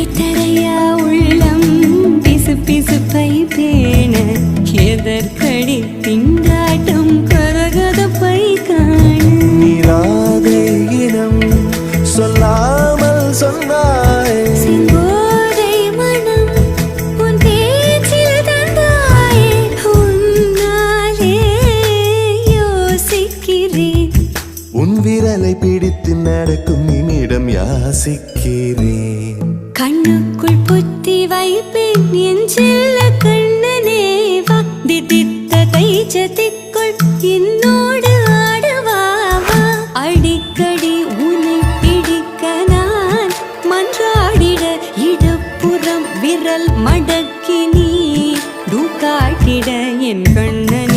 அழைத்தரையா உள்ளம் பிசு பிசுப்பை பேண எதற்கடி திண்டாட்டம் கரகதப்பை காண நீராதை இனம் சொல்லாமல் சொன்னாய் செங்கோதை மனம் உன் பேச்சில் தந்தாயே உன்னாலே யோசிக்கிறேன் உன் விரலை பிடித்து நடக்கும் நிமிடம் யாசிக்கிறேன் கண்ணுக்குள் புத்தி வைப்பேன் என் செல்ல கண்ணனே வா திதித்த கைச்சதிக்குள் என்னோடு ஆடவாவா அடிக்கடி உன்னை பிடிக்க நான் மன்றாடிட இடப்புறம் விரல் மடக்கி நீ காட்டிட என் கண்ணன்